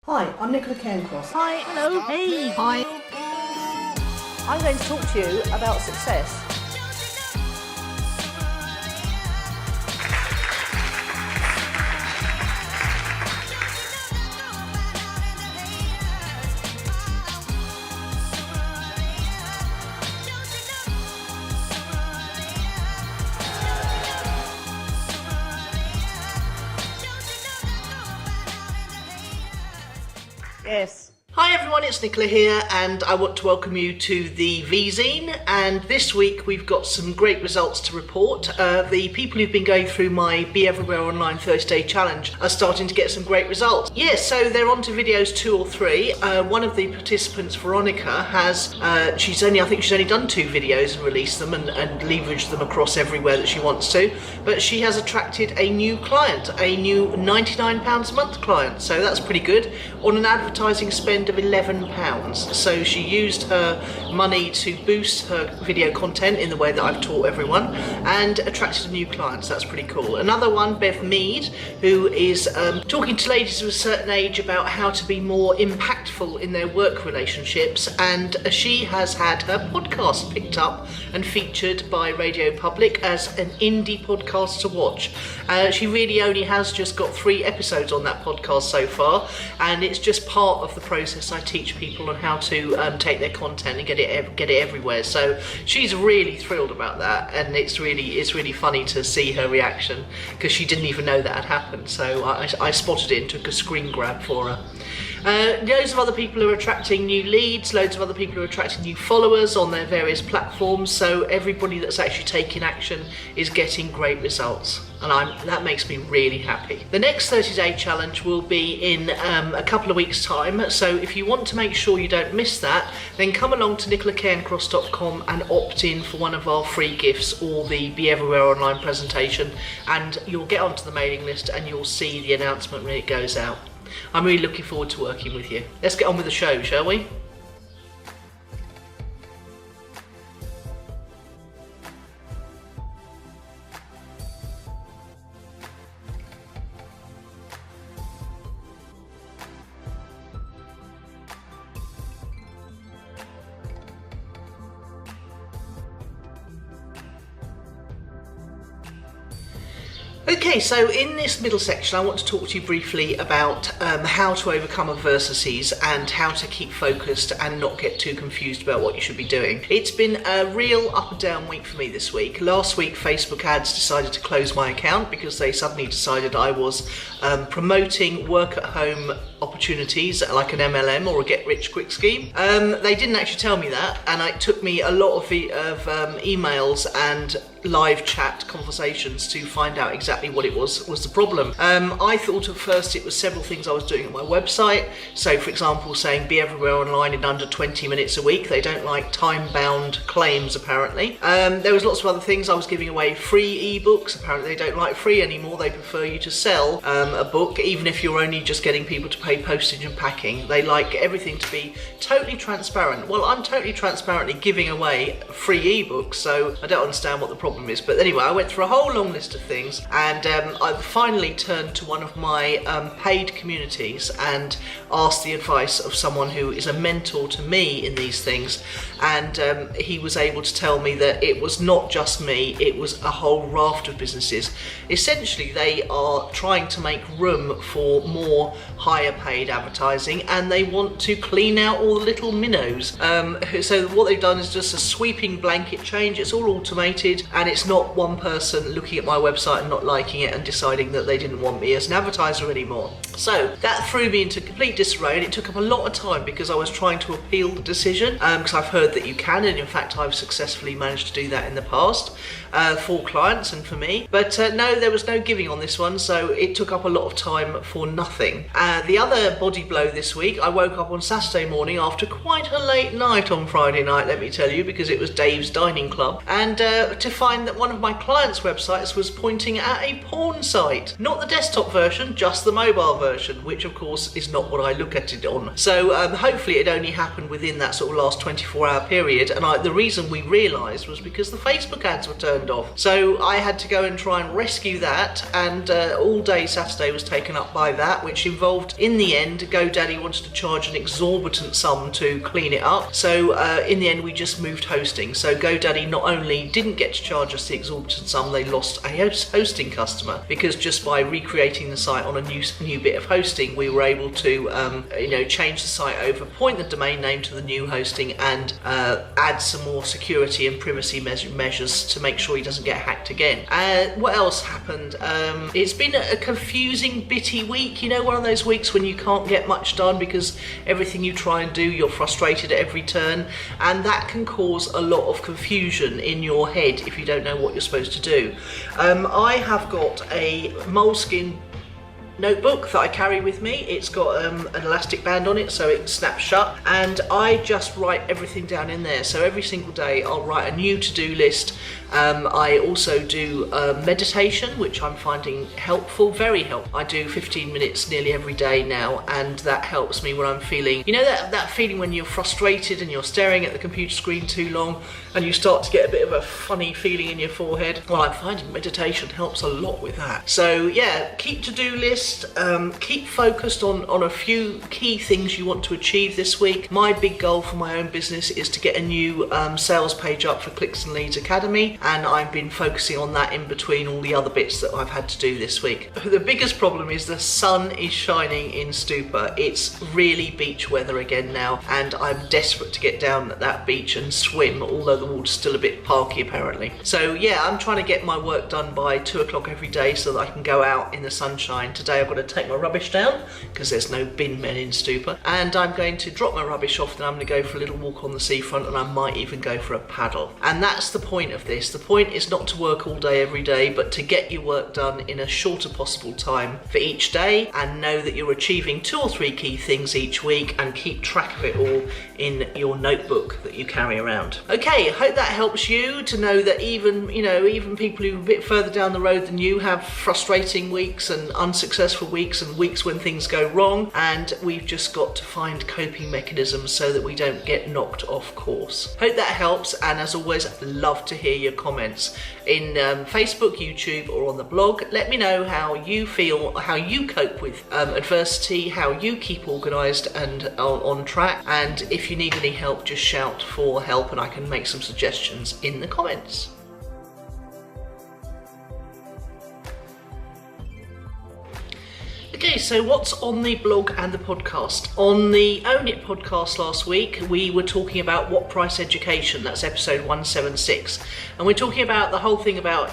Hi, I'm Nicola Cairncross. Hi, hello, hey, hi. I'm going to talk to you about success. Yes. Hi everyone, it's Nicola here and I want to welcome you to the Vzine, and this week we've got some great results to report. The people who've been going through my Be Everywhere Online 30-day challenge are starting to get some great results. Yes, so they're on to videos 2 or 3. One of the participants, Veronica, has, I think she's only done 2 videos and released them and leveraged them across everywhere that she wants to, but she has attracted a new client, a new £99 a month client, so that's pretty good, on an advertising spend of £11. So she used her money to boost her video content in the way that I've taught everyone and attracted a new client, so that's pretty cool. Another one, Bev Mead, who is talking to ladies of a certain age about how to be more impactful in their work relationships, and she has had her podcast picked up and featured by Radio Public as an indie podcast to watch. She really only has just got 3 episodes on that podcast so far, and it's just part of the process I teach people on how to take their content and get it everywhere. So she's really thrilled about that, and it's really funny to see her reaction because she didn't even know that had happened. So I spotted it and took a screen grab for her. Loads of other people are attracting new leads, loads of other people are attracting new followers on their various platforms, so everybody that's actually taking action is getting great results, and that makes me really happy. The next 30-day challenge will be in a couple of weeks' time, so if you want to make sure you don't miss that, then come along to nicolacairncross.com and opt in for one of our free gifts or the Be Everywhere Online presentation, and you'll get onto the mailing list and you'll see the announcement when it goes out. I'm really looking forward to working with you. Let's get on with the show, shall we? Okay, so in this middle section I want to talk to you briefly about how to overcome adversities and how to keep focused and not get too confused about what you should be doing. It's been a real up and down week for me this week. Last week Facebook ads decided to close my account because they suddenly decided I was promoting work at home opportunities like an MLM or a get rich quick scheme. They didn't actually tell me that, and it took me a lot of emails and live chat conversations to find out exactly what it was the problem. I thought at first it was several things I was doing on my website. So for example, saying Be Everywhere Online in under 20 minutes a week. They don't like time-bound claims apparently. There was lots of other things. I was giving away free ebooks. Apparently they don't like free anymore. They prefer you to sell a book, even if you're only just getting people to pay postage and packing. They like everything to be totally transparent. Well, I'm totally transparently giving away free ebooks, so I don't understand what the problem is. But anyway, I went through a whole long list of things, and I finally turned to one of my paid communities and asked the advice of someone who is a mentor to me in these things, and he was able to tell me that it was not just me, it was a whole raft of businesses. Essentially, they are trying to make room for more higher paid advertising, and they want to clean out all the little minnows. So what they've done is just a sweeping blanket change. It's all automated, and it's not one person looking at my website and not liking it and deciding that they didn't want me as an advertiser anymore. So that threw me into complete disarray, and it took up a lot of time because I was trying to appeal the decision, because I've heard that you can, and in fact I've successfully managed to do that in the past for clients and for me. But no, there was no giving on this one, so it took up a lot of time for nothing. The other body blow this week, I woke up on Saturday morning after quite a late night on Friday night, let me tell you, because it was Dave's Dining Club, and to find that one of my clients' websites was pointing at a porn site. Not the desktop version, just the mobile version, which of course is not what I look at it on. So hopefully it only happened within that sort of last 24-hour period, and the reason we realised was because the Facebook ads were turned off. So I had to go and try and rescue that, and all day Saturday was taken up by that, which involved in the the end, GoDaddy wanted to charge an exorbitant sum to clean it up. So in the end, we just moved hosting. So GoDaddy not only didn't get to charge us the exorbitant sum, they lost a hosting customer, because just by recreating the site on a new bit of hosting, we were able to change the site over, point the domain name to the new hosting, and add some more security and privacy measures to make sure he doesn't get hacked again. What else happened? It's been a confusing, bitty week. You know, one of those weeks when you can't get much done because everything you try and do, you're frustrated at every turn, and that can cause a lot of confusion in your head if you don't know what you're supposed to do. I have got a moleskin notebook that I carry with me. It's got an elastic band on it so it snaps shut, and I just write everything down in there. So every single day I'll write a new to-do list. I also do meditation, which I'm finding helpful, very helpful. I do 15 minutes nearly every day now, and that helps me when I'm feeling, you know, that feeling when you're frustrated and you're staring at the computer screen too long and you start to get a bit of a funny feeling in your forehead. Well, I'm finding meditation helps a lot with that. So yeah, keep to-do list, keep focused on a few key things you want to achieve this week. My big goal for my own business is to get a new sales page up for Clicks and Leads Academy, and I've been focusing on that in between all the other bits that I've had to do this week. The biggest problem is the sun is shining in Stoupa. It's really beach weather again now, and I'm desperate to get down at that beach and swim, although the water's still a bit parky apparently. So yeah, I'm trying to get my work done by 2 o'clock every day so that I can go out in the sunshine. Today I've got to take my rubbish down because there's no bin men in Stoupa, and I'm going to drop my rubbish off, then I'm going to go for a little walk on the seafront, and I might even go for a paddle. And that's the point of this. The point is not to work all day every day, but to get your work done in a shorter possible time for each day, and know that you're achieving 2 or 3 key things each week, and keep track of it all in your notebook that you carry around. Okay, I hope that helps you to know that even people who are a bit further down the road than you have frustrating weeks and unsuccessful weeks and weeks when things go wrong, and we've just got to find coping mechanisms so that we don't get knocked off course. Hope that helps, and as always, I'd love to hear your comments in Facebook, YouTube, or on the blog. Let me know how you feel, how you cope with adversity, how you keep organised and on track, and if you need any help, just shout for help and I can make some suggestions in the comments. Okay, so what's on the blog and the podcast? On the Own It podcast last week, we were talking about What Price Education. That's episode 176. And we're talking about the whole thing about,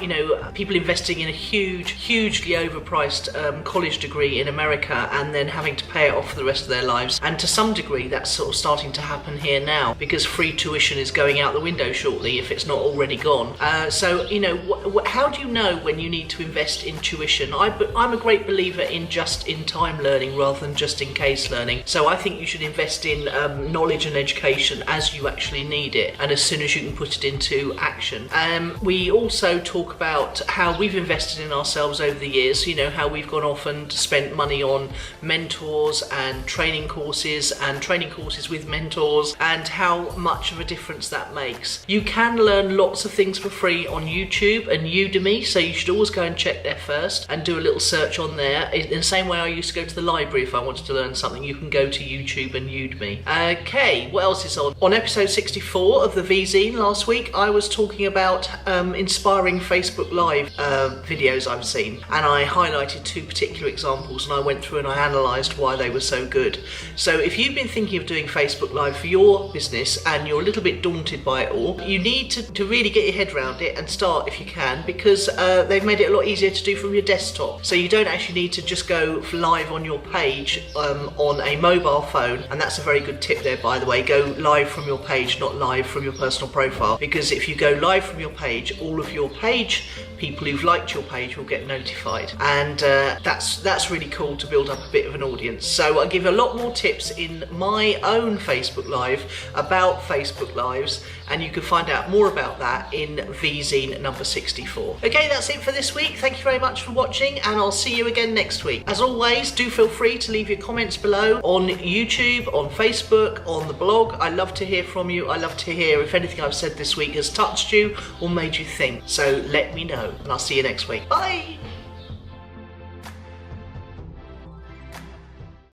people investing in a hugely overpriced college degree in America and then having to pay it off for the rest of their lives. And to some degree, that's sort of starting to happen here now because free tuition is going out the window shortly if it's not already gone. So, how do you know when you need to invest in tuition? I'm a great believer in just-in-time learning rather than just-in-case learning. So I think you should invest in knowledge and education as you actually need it and as soon as you can put it into action. We also talk about how we've invested in ourselves over the years, how we've gone off and spent money on mentors and training courses with mentors, and how much of a difference that makes. You can learn lots of things for free on YouTube and Udemy, so you should always go and check there first and do a little search on there. In the same way I used to go to the library if I wanted to learn something, you can go to YouTube and Udemy. Okay, what else is on? On episode 64 of the Vzine last week, I was talking about inspiring Facebook Live videos I've seen, and I highlighted 2 particular examples, and I went through and I analysed why they were so good. So if you've been thinking of doing Facebook Live for your business and you're a little bit daunted by it all, you need to really get your head around it and start if you can, because they've made it a lot easier to do from your desktop. So you don't actually need to just go live on your page on a mobile phone, and that's a very good tip there, by the way. Go live from your page, not live from your personal profile, because if you go live from your page, all of your page people who've liked your page will get notified, and that's really cool to build up a bit of an audience. So I give a lot more tips in my own Facebook Live about Facebook Lives, and you can find out more about that in Vzine number 64. Okay, that's it for this week. Thank you very much for watching, and I'll see you again next week. As always, do feel free to leave your comments below on YouTube, on Facebook, on the blog. I love to hear from you. I love to hear if anything I've said this week has touched you or made you think. So let me know, and I'll see you next week. Bye!